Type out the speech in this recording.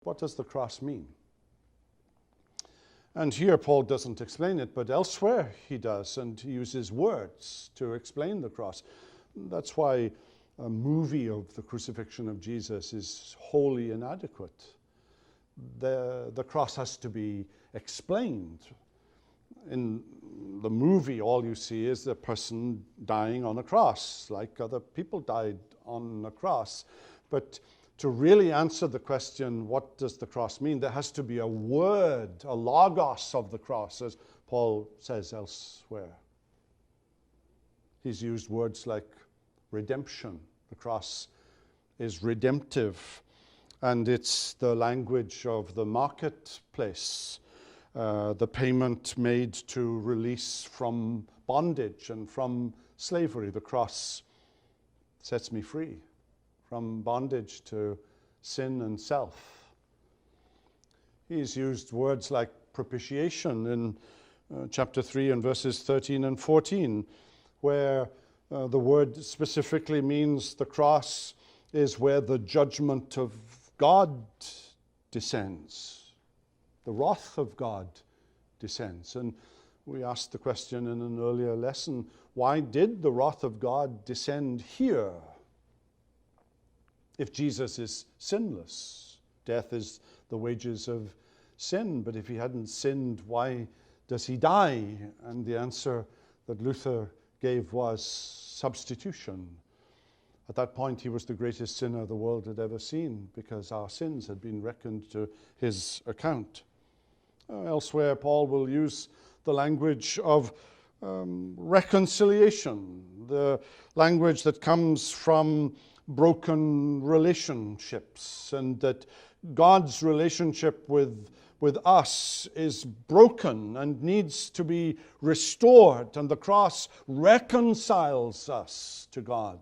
what does the cross mean? And here Paul doesn't explain it, but elsewhere he does, and he uses words to explain the cross. That's why a movie of the crucifixion of Jesus is wholly inadequate. The cross has to be explained. In the movie, all you see is the person dying on a cross, like other people died on a cross. But to really answer the question, what does the cross mean, there has to be a word, a logos of the cross, as Paul says elsewhere. He's used words like redemption. The cross is redemptive, and it's the language of the marketplace, the payment made to release from bondage and from slavery. The cross sets me free from bondage to sin and self. He's used words like propitiation in chapter 3 and verses 13 and 14, where the word specifically means the cross is where the judgment of God descends. The wrath of God descends. And we asked the question in an earlier lesson, why did the wrath of God descend here? If Jesus is sinless, death is the wages of sin, but if he hadn't sinned, why does he die? And the answer that Luther gave was substitution. At that point, he was the greatest sinner the world had ever seen, because our sins had been reckoned to his account. Elsewhere, Paul will use the language of reconciliation, the language that comes from broken relationships, and that God's relationship with us is broken and needs to be restored, and the cross reconciles us to God.